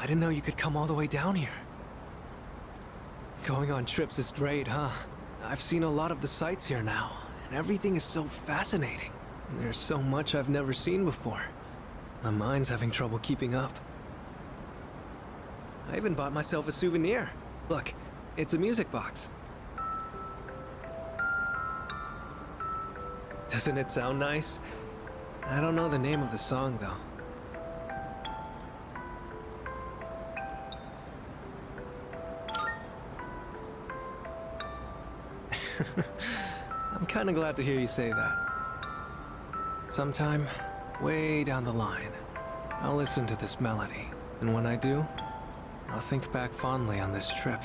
I didn't know you could come all the way down here. Going on trips is great, huh? I've seen a lot of the sights here now, and everything is so fascinating. There's so much I've never seen before. My mind's having trouble keeping up. I even bought myself a souvenir. Look, it's a music box. Doesn't it sound nice? I don't know the name of the song, though. I'm kinda glad to hear you say that. Sometime, way down the line, I'll listen to this melody, and when I do, I'll think back fondly on this trip.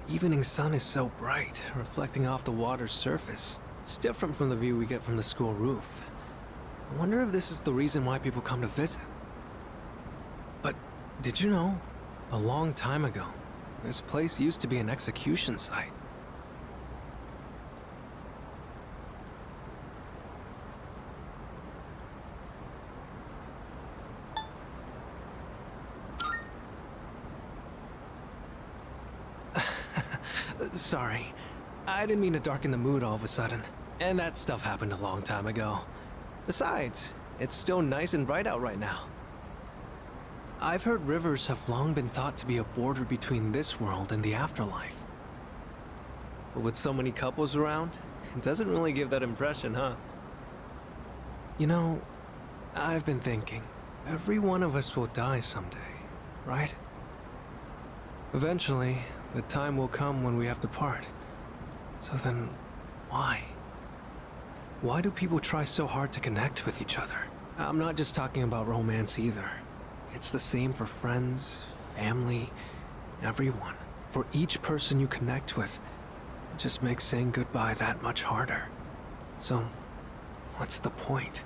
Evening sun is so bright, reflecting off the water's surface. It's different from the view we get from the school roof. I wonder if this is the reason why people come to visit. But did you know, a long time ago, this place used to be an execution site. Sorry, I didn't mean to darken the mood all of a sudden. And that stuff happened a long time ago. Besides, it's still nice and bright out right now. I've heard rivers have long been thought to be a border between this world and the afterlife. But with so many couples around, it doesn't really give that impression, huh? You know, I've been thinking, every one of us will die someday, right? Eventually, the time will come when we have to part. So then, why? Why do people try so hard to connect with each other? I'm not just talking about romance either. It's the same for friends, family, everyone. For each person you connect with, it just makes saying goodbye that much harder. So, what's the point?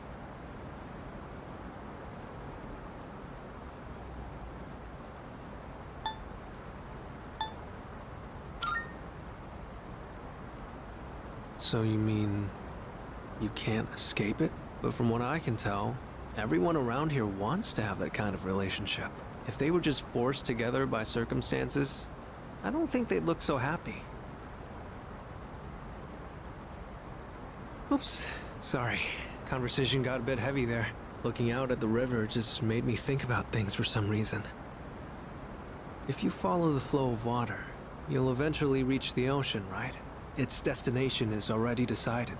So you mean you can't escape it? But from what I can tell, everyone around here wants to have that kind of relationship. If they were just forced together by circumstances, I don't think they'd look so happy. Oops, sorry. Conversation got a bit heavy there. Looking out at the river just made me think about things for some reason. If you follow the flow of water, you'll eventually reach the ocean, right? Its destination is already decided,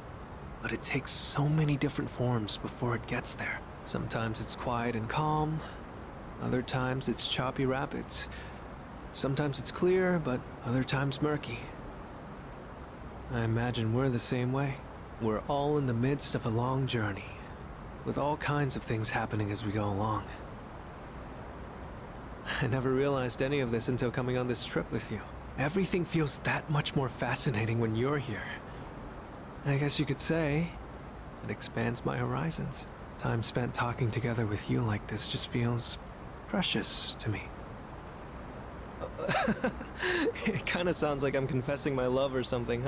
but it takes so many different forms before it gets there. Sometimes it's quiet and calm, other times it's choppy rapids. Sometimes it's clear, but other times murky. I imagine we're the same way. We're all in the midst of a long journey, with all kinds of things happening as we go along. I never realized any of this until coming on this trip with you. Everything feels that much more fascinating when you're here. I guess you could say, it expands my horizons. Time spent talking together with you like this just feels precious to me. It kinda sounds like I'm confessing my love or something,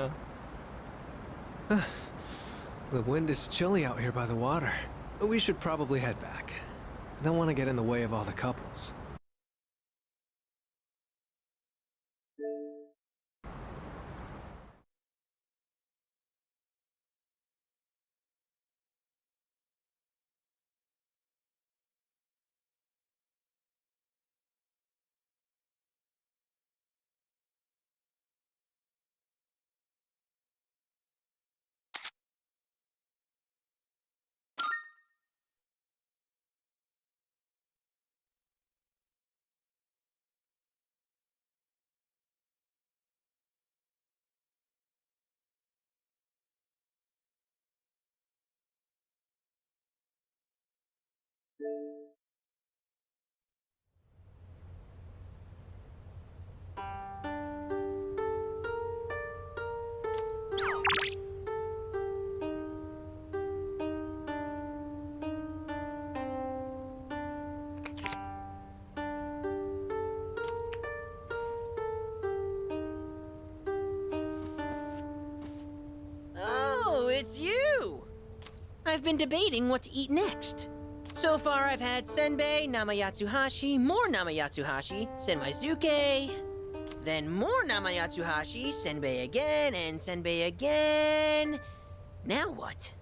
huh? The wind is chilly out here by the water. We should probably head back. Don't want to get in the way of all the couples. Oh, it's you! I've been debating what to eat next. So far, I've had Senbei, Namayatsuhashi, more Namayatsuhashi, Senmaizuke, then more Namayatsuhashi, Senbei again, and Senbei again. Now what?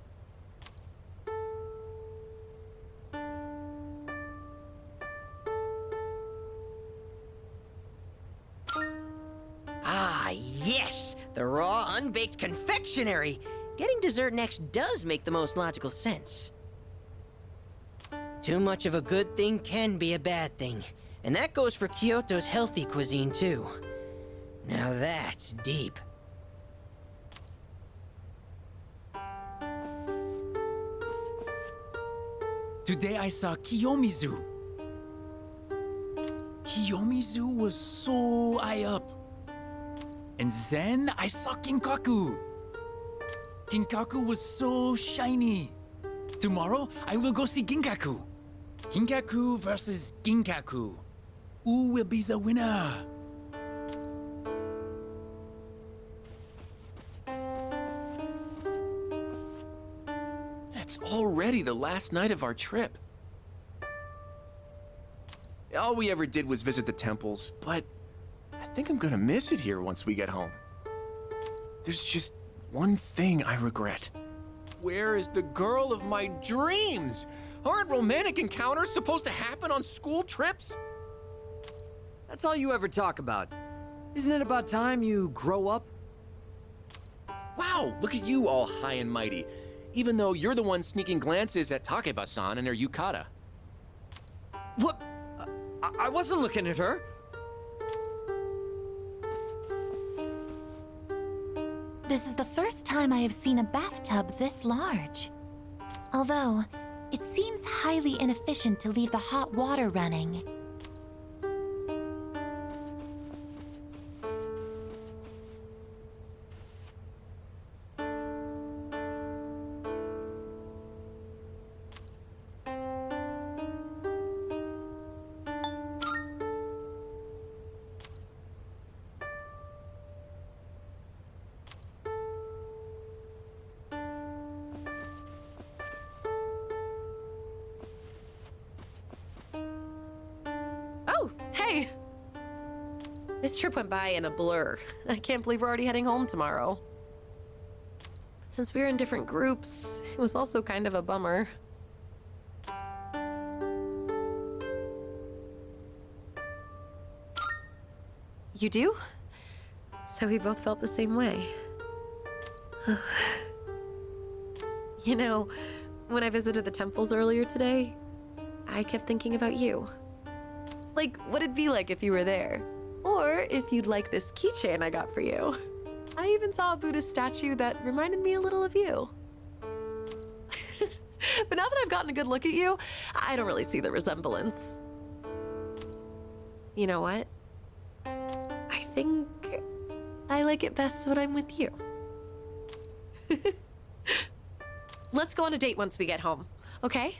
Ah, yes! The raw, unbaked confectionery! Getting dessert next does make the most logical sense. Too much of a good thing can be a bad thing, and that goes for Kyoto's healthy cuisine, too. Now that's deep. Today I saw Kiyomizu. Kiyomizu was so high up. And then I saw Kinkaku. Kinkaku was so shiny. Tomorrow I will go see Ginkaku. Ginkaku versus Ginkaku. Who will be the winner? It's already the last night of our trip. All we ever did was visit the temples, but I think I'm gonna miss it here once we get home. There's just one thing I regret. Where is the girl of my dreams? Aren't romantic encounters supposed to happen on school trips? That's all you ever talk about. Isn't it about time you grow up? Wow, look at you all high and mighty. Even though you're the one sneaking glances at Takeba-san and her yukata. What? I wasn't looking at her. This is the first time I have seen a bathtub this large. Although, it seems highly inefficient to leave the hot water running. Oh, hey! This trip went by in a blur. I can't believe we're already heading home tomorrow. But since we were in different groups, it was also kind of a bummer. You do? So we both felt the same way. You know, when I visited the temples earlier today, I kept thinking about you. Like, what it'd be like if you were there. Or if you'd like this keychain I got for you. I even saw a Buddhist statue that reminded me a little of you. But now that I've gotten a good look at you, I don't really see the resemblance. You know what? I think I like it best when I'm with you. Let's go on a date once we get home, okay?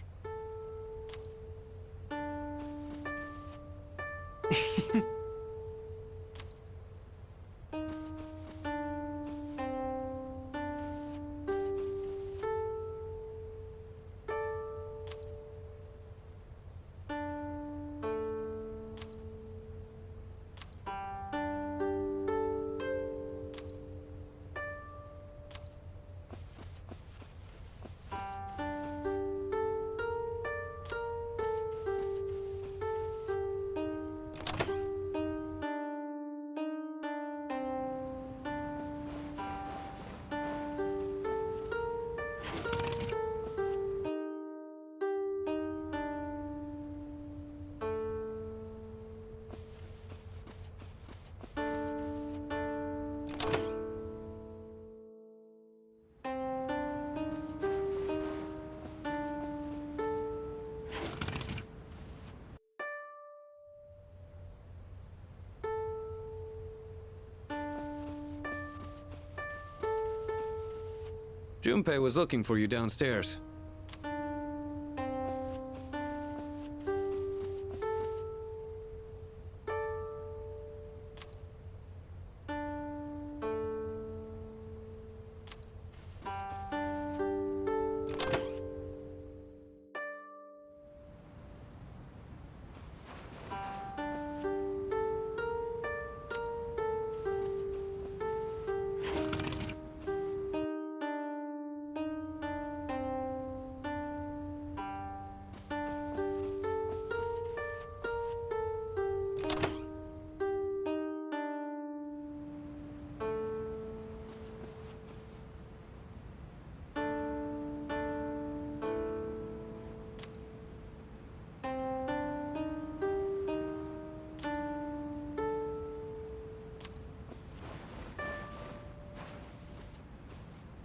Junpei was looking for you downstairs.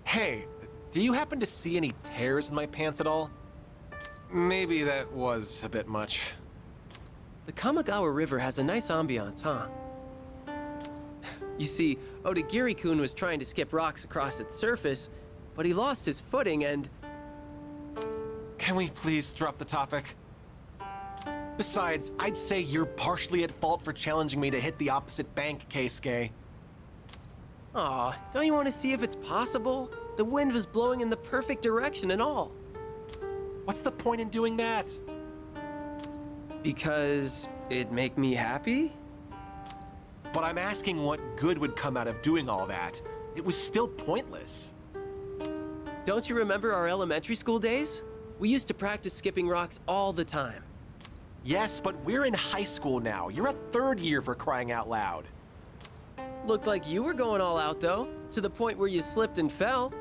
Hey, do you happen to see any tears in my pants at all? Maybe that was a bit much. The Kamigawa River has a nice ambiance, huh? You see, Odagiri-kun was trying to skip rocks across its surface, but he lost his footing and... Can we please drop the topic? Besides, I'd say you're partially at fault for challenging me to hit the opposite bank, Keisuke. Aw, don't you want to see if it's possible? The wind was blowing in the perfect direction and all. What's the point in doing that? Because it'd make me happy? But I'm asking what good would come out of doing all that. It was still pointless. Don't you remember our elementary school days? We used to practice skipping rocks all the time. Yes, but we're in high school now. You're a third year for crying out loud. Looked like you were going all out, though, to the point where you slipped and fell.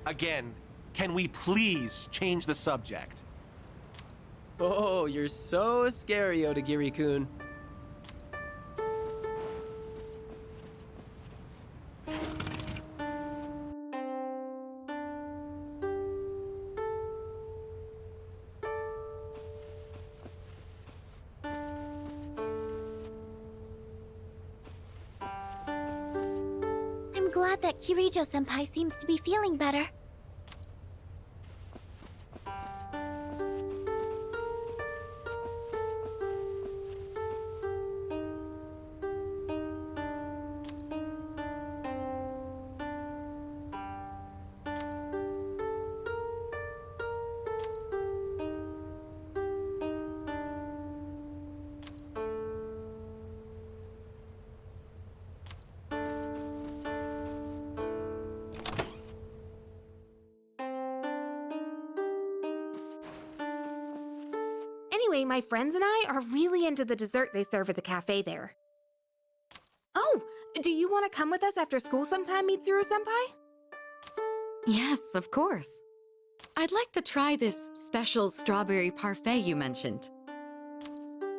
Again, can we please change the subject? Oh, you're so scary, Odagiri-kun. I'm glad that Kirijo-senpai seems to be feeling better. Anyway, my friends and I are really into the dessert they serve at the cafe there. Oh, do you want to come with us after school sometime, Mitsuru-senpai? Yes, of course. I'd like to try this special strawberry parfait you mentioned.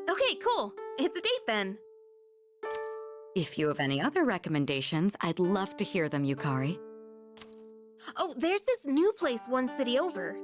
Okay, cool. It's a date then. If you have any other recommendations, I'd love to hear them, Yukari. Oh, there's this new place one city over.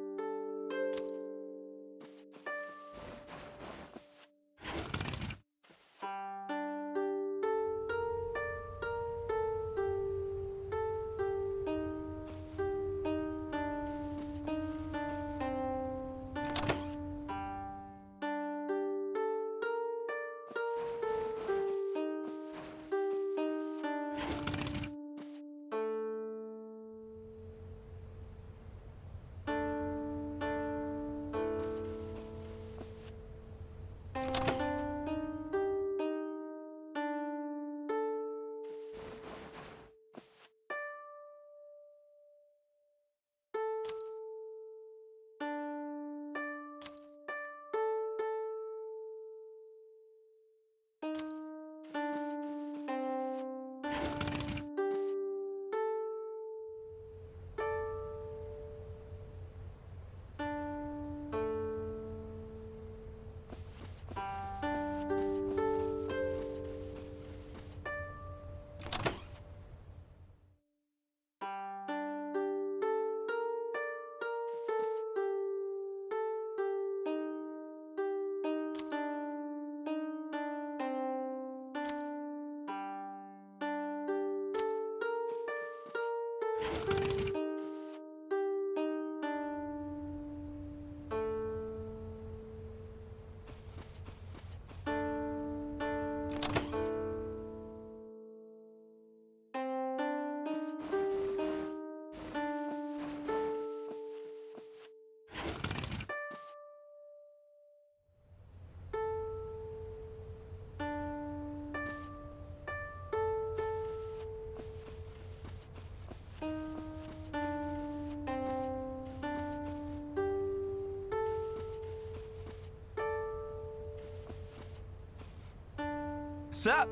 Sup?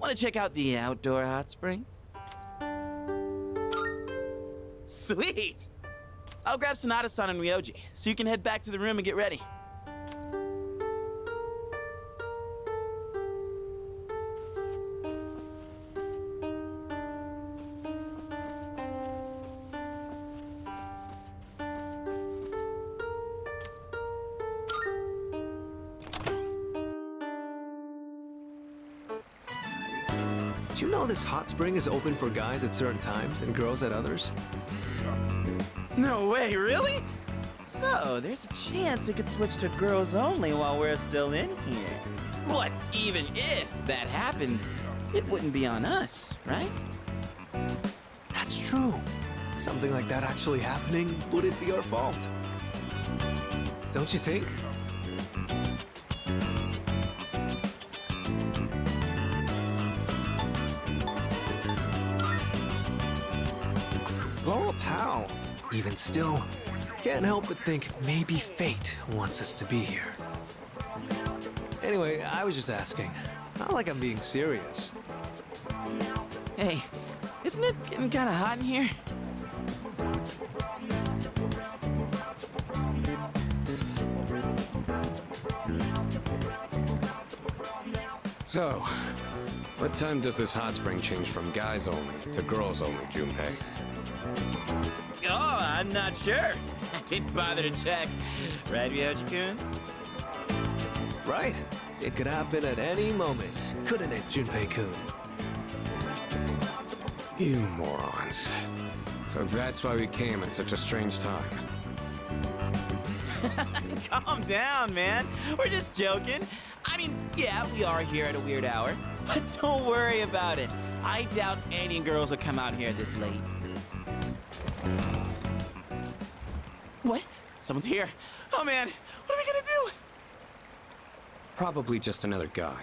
Want to check out the outdoor hot spring? Sweet! I'll grab Sonata-san and Ryoji, so you can head back to the room and get ready. Did you know this hot spring is open for guys at certain times and girls at others? No way, really? So, there's a chance it could switch to girls only while we're still in here. But even if that happens, it wouldn't be on us, right? That's true. Something like that actually happening wouldn't be our fault. Don't you think? Blow up how? Even still, can't help but think maybe fate wants us to be here. Anyway, I was just asking. Not like I'm being serious. Hey, isn't it getting kind of hot in here? So, what time does this hot spring change from guys only to girls only, Junpei? Oh, I'm not sure. I didn't bother to check. Right, Ryoji-kun? Right. It could happen at any moment, couldn't it, Junpei-kun? You morons. So that's why we came at such a strange time. Calm down, man. We're just joking. I mean, yeah, we are here at a weird hour. But don't worry about it. I doubt any girls will come out here this late. What? Someone's here. Oh, man. What are we gonna do? Probably just another guy.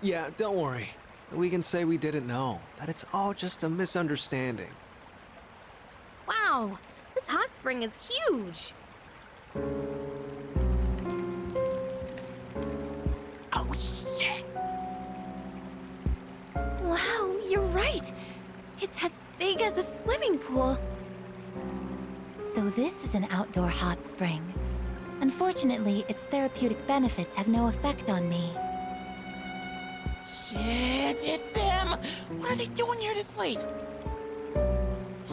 Yeah, don't worry. We can say we didn't know, that it's all just a misunderstanding. Wow, this hot spring is huge. Oh, shit! Wow, you're right. It's as big as a swimming pool. So this is an outdoor hot spring. Unfortunately, its therapeutic benefits have no effect on me. Shit, it's them! What are they doing here this late?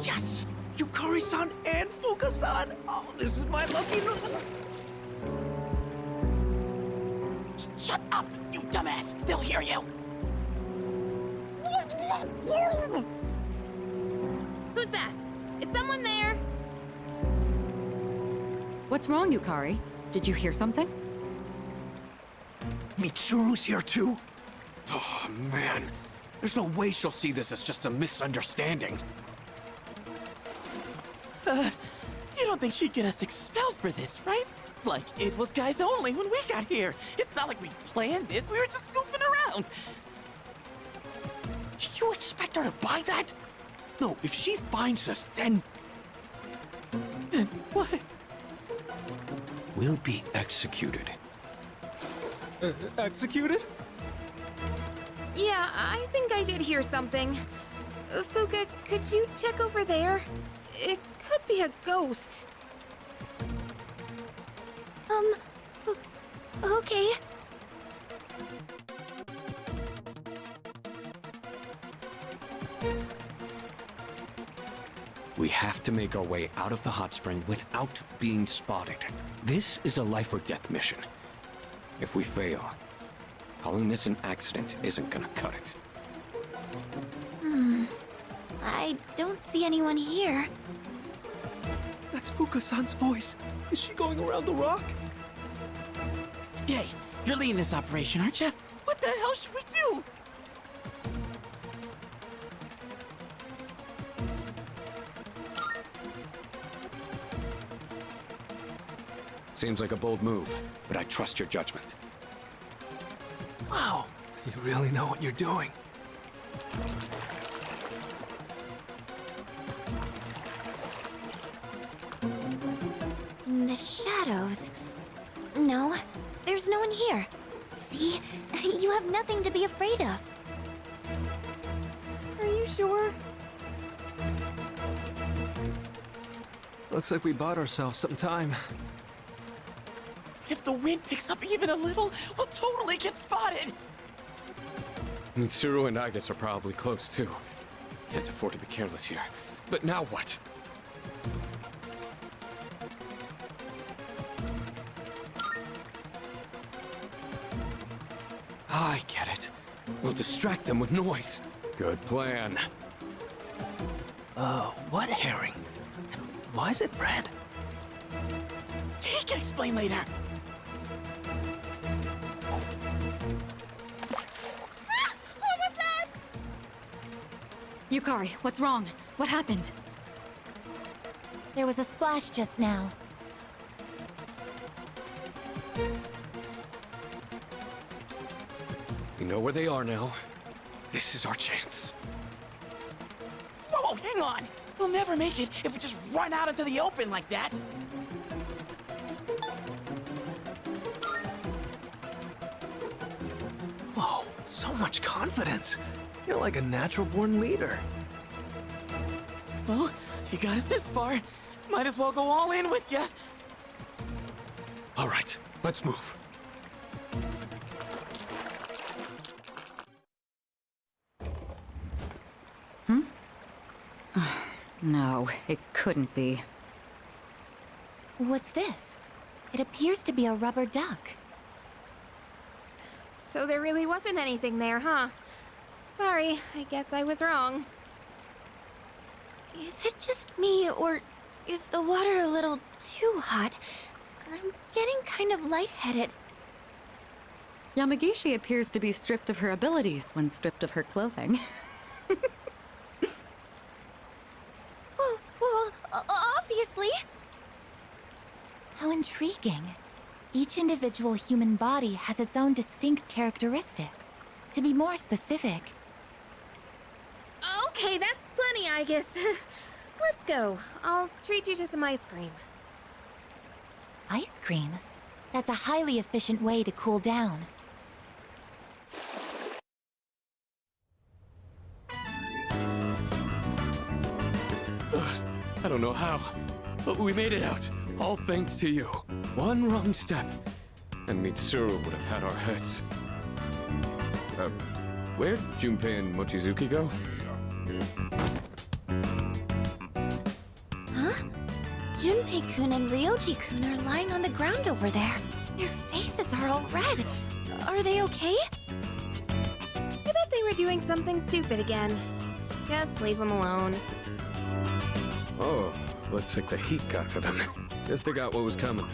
Yes! Yukari-san and Fuka-san! Oh, this is my lucky... Shut up, you dumbass! They'll hear you! Who's that? Is someone there? What's wrong, Yukari? Did you hear something? Mitsuru's here too? Oh, man. There's no way she'll see this as just a misunderstanding. You don't think she'd get us expelled for this, right? Like, it was guys only when we got here. It's not like we planned this, we were just goofing around. Do you expect her to buy that? No, if she finds us, then... Then what? We'll be executed. Executed? Yeah, I think I did hear something. Fuka, could you check over there? It could be a ghost. Okay. We have to make our way out of the hot spring without being spotted. This is a life or death mission. If we fail, calling this an accident isn't gonna cut it. I don't see anyone here. That's Fuka-san's voice. Is she going around the rock? Hey, you're leading this operation, aren't you? What the hell should we do? Seems like a bold move, but I trust your judgment. Wow. You really know what you're doing. In the shadows. No, there's no one here. See? You have nothing to be afraid of. Are you sure? Looks like we bought ourselves some time. If the wind picks up even a little, we'll totally get spotted. Mitsuru and Agus are probably close too. Can't afford to be careless here. But now what? I get it. We'll distract them with noise. Good plan. What herring? Why is it red? He can explain later. What was that? Yukari, what's wrong? What happened? There was a splash just now. We know where they are now. This is our chance. Whoa, hang on! We'll never make it if we just run out into the open like that. Whoa, so much confidence. You're like a natural-born leader. Well, you got us this far. Might as well go all in with ya. All right, let's move. No, it couldn't be. What's this? It appears to be a rubber duck. So there really wasn't anything there, huh? Sorry, I guess I was wrong. Is it just me, or is the water a little too hot? I'm getting kind of lightheaded. Yamagishi appears to be stripped of her abilities when stripped of her clothing. Obviously. How intriguing. Each individual human body has its own distinct characteristics. To be more specific... Okay, that's plenty, I guess. Let's go. I'll treat you to some ice cream. Ice cream? That's a highly efficient way to cool down. I don't know how, but we made it out. All thanks to you. One wrong step, and Mitsuru would have had our heads. Where'd Junpei and Mochizuki go? Huh? Junpei-kun and Ryoji-kun are lying on the ground over there. Their faces are all red. Are they okay? I bet they were doing something stupid again. Just leave them alone. Oh, looks like the heat got to them. Guess they got what was coming.